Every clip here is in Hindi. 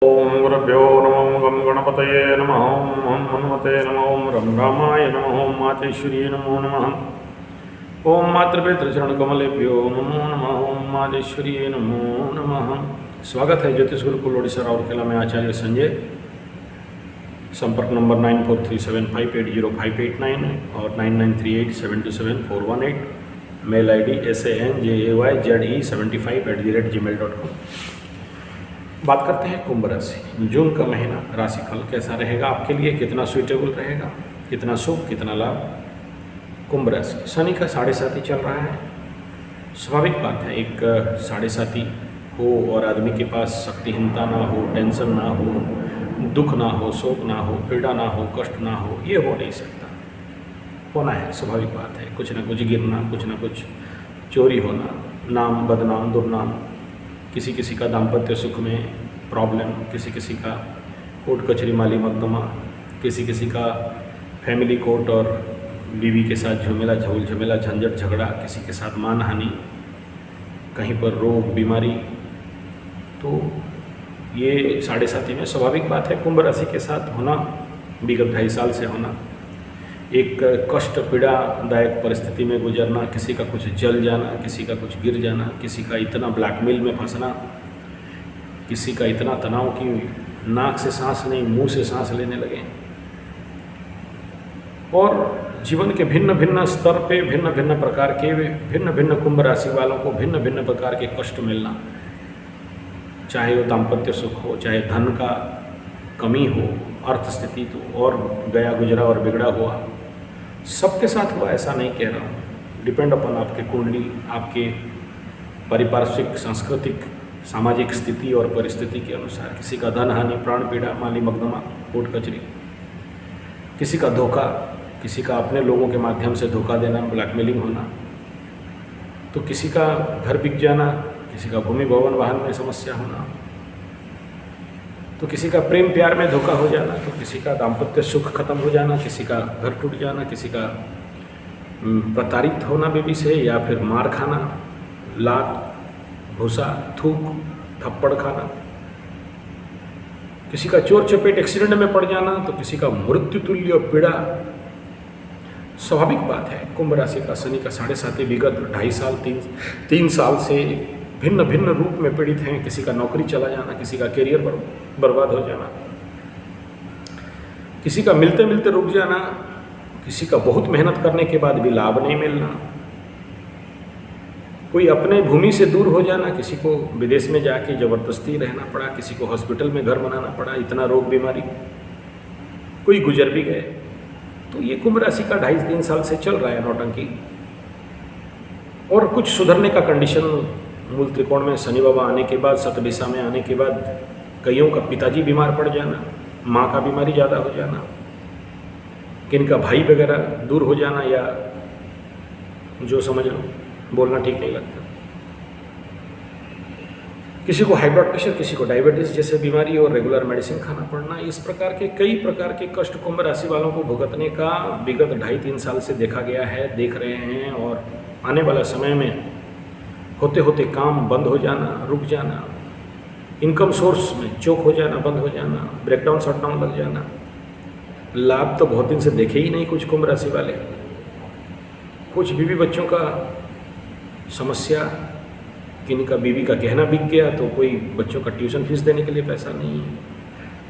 ओम गुरुभ्यो नमः गं गणपतये नमः ओम हनुमते नमः ओम रं रामाय नमः ओम मातेश्वर्यै नमो नमः ओम मातृपितृचरणकमलेभ्यो नमो नमः ओम मातेश्वर्यै नमो नमः। स्वागत है ज्योतिष गुरुकुल ओडिशा राउरकेला में आचार्य संजय। संपर्क नंबर 9437580589 और 9938727418। Mail ID sanjayze75@gmail.com। बात करते हैं कुंभ राशि। जून का महीना राशिफल कैसा रहेगा आपके लिए, कितना सुइटेबल रहेगा, कितना शुभ, कितना लाभ। कुंभ राशि, शनि का 7.5 चल रहा है। स्वाभाविक बात है, एक 7.5 हो और आदमी के पास शक्तिहीनता ना हो, टेंशन ना हो, दुख ना हो, शोक ना हो, पीड़ा ना हो, कष्ट ना हो, ये हो नहीं सकता। होना है, स्वाभाविक बात है। कुछ ना कुछ गिरना, कुछ ना कुछ चोरी होना, नाम बदनाम दुर्नाम, किसी किसी का दाम्पत्य सुख में प्रॉब्लम, किसी किसी का कोर्ट कचहरी माली मुकदमा, किसी किसी का फैमिली कोर्ट और बीवी के साथ झमेला झंझट झगड़ा, किसी के साथ मानहानि, कहीं पर रोग बीमारी। तो ये 7.5 में स्वाभाविक बात है कुंभ राशि के साथ होना, विगत 2.5 साल से होना। एक कष्ट पीड़ादायक परिस्थिति में गुजरना, किसी का कुछ जल जाना, किसी का कुछ गिर जाना, किसी का इतना ब्लैकमेल में फंसना, किसी का इतना तनाव कि नाक से सांस नहीं मुंह से सांस लेने लगे। और जीवन के भिन्न भिन्न स्तर पे भिन्न भिन्न प्रकार के भिन्न भिन्न कुंभ राशि वालों को भिन्न भिन्न प्रकार के कष्ट मिलना, चाहे वो दाम्पत्य सुख हो, चाहे धन का कमी हो, अर्थ स्थिति तो और गया गुजरा और बिगड़ा हुआ, सबके साथ हुआ ऐसा नहीं कह रहा हूँ। डिपेंड अपन आपके कुंडली, आपके पारिपार्श्विक सांस्कृतिक सामाजिक स्थिति और परिस्थिति के अनुसार। किसी का धन हानि, प्राण पीड़ा, माली मुकदमा, कोर्ट कचहरी, किसी का धोखा, किसी का अपने लोगों के माध्यम से धोखा देना, ब्लैकमेलिंग होना, तो किसी का घर बिक जाना, किसी का भूमि भवन वाहन में समस्या होना, तो किसी का प्रेम प्यार में धोखा हो जाना, तो किसी का दाम्पत्य सुख खत्म हो जाना, किसी का घर टूट जाना, किसी का प्रताड़ित होना बीवी से, या फिर मार खाना, लात भूसा थूक थप्पड़ खाना, किसी का चोर चपेट एक्सीडेंट में पड़ जाना, तो किसी का मृत्यु तुल्य पीड़ा। स्वाभाविक बात है, कुंभ राशि का शनि का 7.5 विगत 2.5 साल 3 साल से भिन्न भिन्न रूप में पीड़ित हैं। किसी का नौकरी चला जाना, किसी का करियर बर्बाद हो जाना, किसी का मिलते मिलते रुक जाना, किसी का बहुत मेहनत करने के बाद भी लाभ नहीं मिलना, कोई अपने भूमि से दूर हो जाना, किसी को विदेश में जाके ज़बरदस्ती रहना पड़ा, किसी को हॉस्पिटल में घर बनाना पड़ा, इतना रोग बीमारी, कोई गुजर भी गए। तो ये कुंभ राशि का 2.5-3 साल से चल रहा है नौटंकी। और कुछ सुधरने का कंडीशन मूल त्रिकोण में शनि बाबा आने के बाद, सतदिशा में आने के बाद कईयों का पिताजी बीमार पड़ जाना, माँ का बीमारी ज़्यादा हो जाना, किनका भाई वगैरह दूर हो जाना, या जो समझ लो, बोलना ठीक नहीं लगता, किसी को हाई ब्लड प्रेशर, किसी को डायबिटीज़ जैसे बीमारी और रेगुलर मेडिसिन खाना पड़ना। इस प्रकार के कई प्रकार के कष्ट कुंभ राशि वालों को भुगतने का विगत 2.5-3 साल से देखा गया है, देख रहे हैं। और आने वाला समय में होते होते काम बंद हो जाना, रुक जाना, इनकम सोर्स में चोक हो जाना, बंद हो जाना, ब्रेकडाउन शटडाउन लग जाना। लाभ तो बहुत दिन से देखे ही नहीं कुछ कुंभ राशि वाले। कुछ बीवी बच्चों का समस्या, किनका बीवी का गहना बिक गया, तो कोई बच्चों का ट्यूशन फीस देने के लिए पैसा नहीं है,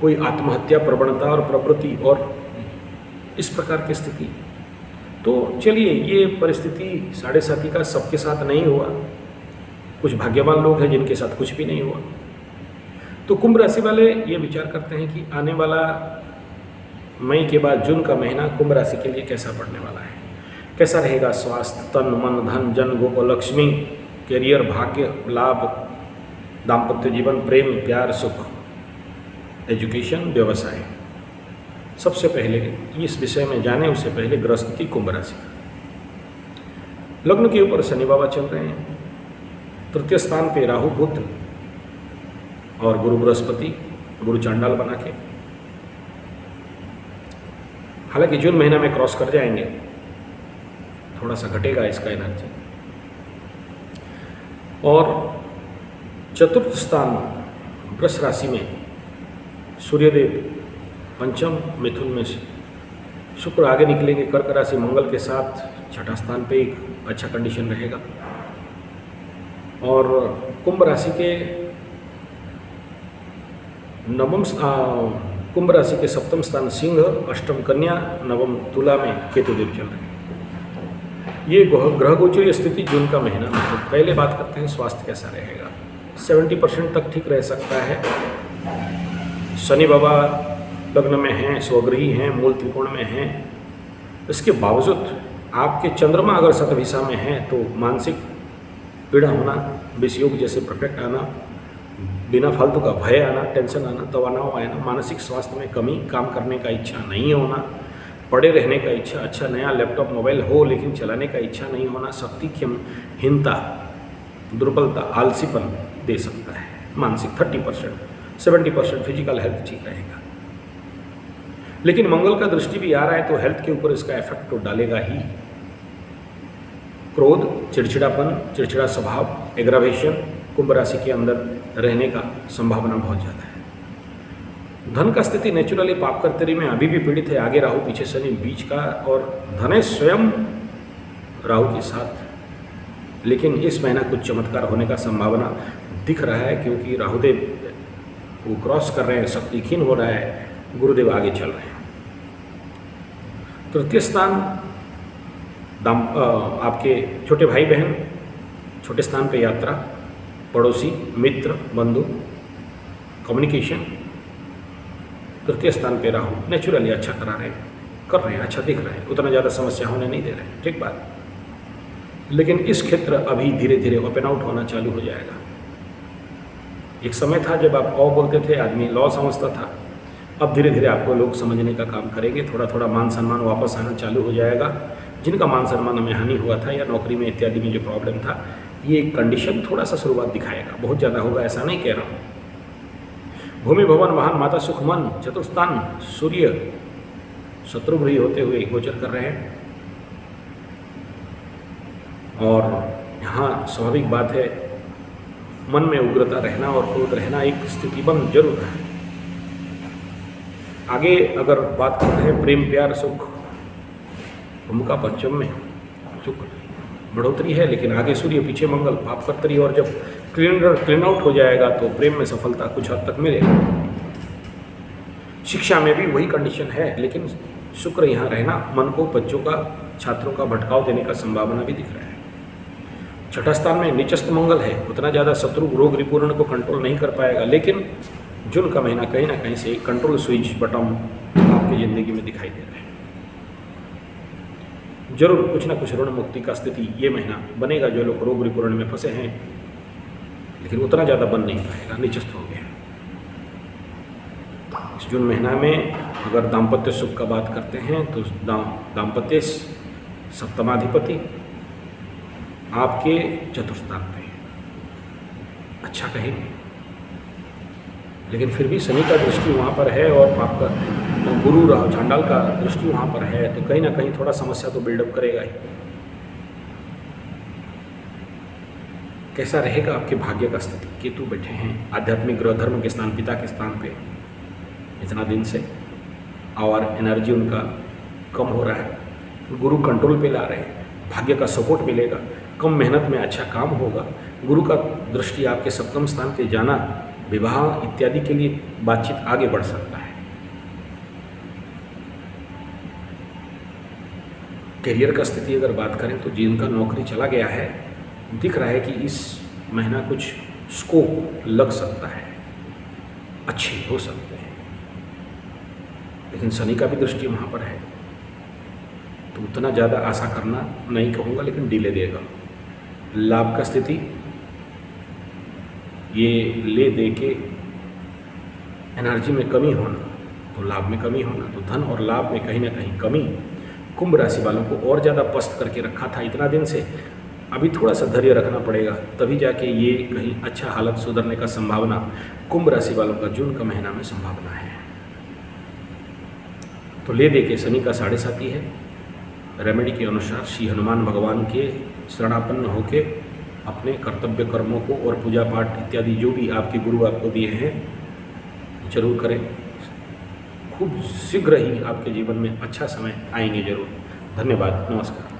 कोई आत्महत्या प्रवणता और प्रवृत्ति, और इस प्रकार की स्थिति। तो चलिए, ये परिस्थिति 7.5 का सबके साथ नहीं हुआ। कुछ भाग्यवान लोग हैं जिनके साथ कुछ भी नहीं हुआ। तो कुंभ राशि वाले ये विचार करते हैं कि आने वाला मई के बाद जून का महीना कुंभ राशि के लिए कैसा पड़ने वाला है, कैसा रहेगा स्वास्थ्य, तन मन धन जन गोप लक्ष्मी, करियर, भाग्य, लाभ, दाम्पत्य जीवन, प्रेम प्यार, सुख, एजुकेशन, व्यवसाय। सबसे पहले इस विषय में जाने उससे पहले गृहस्थिति कुंभ राशि का। लग्न के ऊपर शनि बाबा चल रहे हैं, तृतीय स्थान पे राहु बुध और गुरु बृहस्पति, गुरु चांडाल बना के। हालांकि जून महीना में क्रॉस कर जाएंगे, थोड़ा सा घटेगा इसका एनर्जी। और चतुर्थ स्थान वृष राशि में सूर्यदेव पंचम, मिथुन में शुक्र आगे निकलेंगे कर्क राशि मंगल के साथ, छठा स्थान पे एक अच्छा कंडीशन रहेगा। और कुंभ राशि के कुंभ राशि के सप्तम स्थान सिंह, अष्टम कन्या, नवम तुला में केतुदेव चल रहे हैं। ये ग्रह गोचरीय स्थिति जून का महीना में। तो पहले बात करते हैं स्वास्थ्य कैसा रहेगा। 70% तक ठीक रह सकता है। शनि बाबा लग्न में हैं, स्वगृही हैं, मूल त्रिकोण में हैं। इसके बावजूद आपके चंद्रमा अगर शतभिषा में है तो मानसिक पीड़ा होना, विषयोग जैसे प्रकट आना, बिना फालतू का भय आना, टेंशन आना, तनाव आना, मानसिक स्वास्थ्य में कमी, काम करने का इच्छा नहीं होना, पड़े रहने का इच्छा, अच्छा नया लैपटॉप मोबाइल हो लेकिन चलाने का इच्छा नहीं होना, शक्ति की हीनता, दुर्बलता, आलसीपन दे सकता है। मानसिक 30%, 70% फिजिकल हेल्थ ठीक रहेगा। लेकिन मंगल का दृष्टि भी आ रहा है तो हेल्थ के ऊपर इसका इफेक्ट तो डालेगा ही। क्रोध, चिड़चिड़ापन, चिड़चिड़ा स्वभाव, एग्रावेशन कुंभ राशि के अंदर रहने का संभावना बहुत ज़्यादा है। धन का स्थिति नेचुरली पाप कर्तरी में अभी भी पीड़ित है। आगे राहु, पीछे शनि, बीच का, और धनेश स्वयं राहु के साथ। लेकिन इस महीना कुछ चमत्कार होने का संभावना दिख रहा है क्योंकि राहुदेव वो क्रॉस कर रहे हैं, शक्ति क्षीण हो रहा है, गुरुदेव आगे चल रहे हैं। तृतीय स्थान आपके छोटे भाई बहन, छोटे स्थान पे यात्रा, पड़ोसी, मित्र, बंधु, कम्युनिकेशन। तृतीय स्थान पे राहु नेचुरली अच्छा करा रहे हैं, कर रहे हैं, अच्छा दिख रहे हैं, उतना ज़्यादा समस्या होने नहीं दे रहे हैं, ठीक बात। लेकिन इस क्षेत्र अभी धीरे धीरे ओपन आउट होना चालू हो जाएगा। एक समय था जब आप औ बोलते थे, आदमी लॉ समझता था। अब धीरे धीरे आपको लोग समझने का काम करेंगे, थोड़ा थोड़ा मान सम्मान वापस आना चालू हो जाएगा। जिनका मान सम्मान में हानि हुआ था या नौकरी में इत्यादि में जो प्रॉब्लम था, ये कंडीशन थोड़ा सा शुरुआत दिखाएगा। बहुत ज़्यादा होगा ऐसा नहीं कह रहा हूँ। भूमि, भवन, वाहन, माता, सुख, मन, चतुर्थान सूर्य शत्रुगृही होते हुए गोचर कर रहे हैं। और यहाँ स्वाभाविक बात है, मन में उग्रता रहना और क्रोध रहना एक स्थिति बन जरूर है। आगे अगर बात करते हैं प्रेम, प्यार, सुख, भूमिका पंचम में सुख बढ़ोतरी है, लेकिन आगे सूर्य, पीछे मंगल, पाप कर्तरी, और जब क्लीन आउट हो जाएगा तो प्रेम में सफलता कुछ हद तक मिलेगी। शिक्षा में भी वही कंडीशन है, लेकिन शुक्र यहाँ रहना मन को, बच्चों का, छात्रों का भटकाव देने का संभावना भी दिख रहा है। छठा स्थान में नीचस्थ मंगल है, उतना ज़्यादा शत्रु, रोग, रिपूर्ण को कंट्रोल नहीं कर पाएगा। लेकिन जून का महीना कहीं ना कहीं से कंट्रोल स्विच बटन आपकी ज़िंदगी में दिखाई दे रहा है। जरूर कुछ ना कुछ ऋण मुक्ति का स्थिति ये महीना बनेगा। जो लोग रोग रिपूर्ण में फंसे हैं, लेकिन उतना ज़्यादा बन नहीं पाएगा, निचस्थ हो गया। इस जून महीना में अगर दाम्पत्य सुख का बात करते हैं तो दाम्पत्य सप्तमाधिपति आपके चतुर्थ स्थान पे अच्छा कहेंगे, लेकिन फिर भी शनि का दृष्टि वहाँ पर है और आपका गुरु चांडाल का दृष्टि वहाँ पर है, तो कहीं ना कहीं थोड़ा समस्या तो बिल्डअप करेगा ही। कैसा रहेगा आपके भाग्य का स्थिति? केतु बैठे हैं आध्यात्मिक ग्रह, धर्म के स्थान, पिता के स्थान पे इतना दिन से, और एनर्जी उनका कम हो रहा है। गुरु कंट्रोल पे ला रहे हैं, भाग्य का सपोर्ट मिलेगा, कम मेहनत में अच्छा काम होगा। गुरु का दृष्टि आपके सप्तम स्थान पे जाना, विवाह इत्यादि के लिए बातचीत आगे बढ़ सकता है। करियर का स्थिति अगर बात करें तो जिनका नौकरी चला गया है, दिख रहा है कि इस महीना कुछ स्कोप लग सकता है, अच्छे हो सकते हैं। लेकिन शनि का भी दृष्टि वहाँ पर है, तो उतना ज़्यादा आशा करना नहीं कहूँगा, लेकिन डिले देगा। लाभ का स्थिति ये ले दे के एनर्जी में कमी होना, तो लाभ में कमी होना, तो धन और लाभ में कहीं ना कहीं कमी कुंभ राशि वालों को और ज़्यादा पस्त करके रखा था इतना दिन से। अभी थोड़ा सा धैर्य रखना पड़ेगा, तभी जाके ये कहीं अच्छा हालत सुधरने का संभावना कुंभ राशि वालों का जून का महीना में संभावना है। तो ले दे के शनि का 7.5 है। रेमेडी के अनुसार श्री हनुमान भगवान के शरणापन्न होके अपने कर्तव्य कर्मों को और पूजा पाठ इत्यादि जो भी आपके गुरु आपको दिए हैं जरूर करें। खूब शीघ्र ही आपके जीवन में अच्छा समय आएंगे जरूर। धन्यवाद, नमस्कार।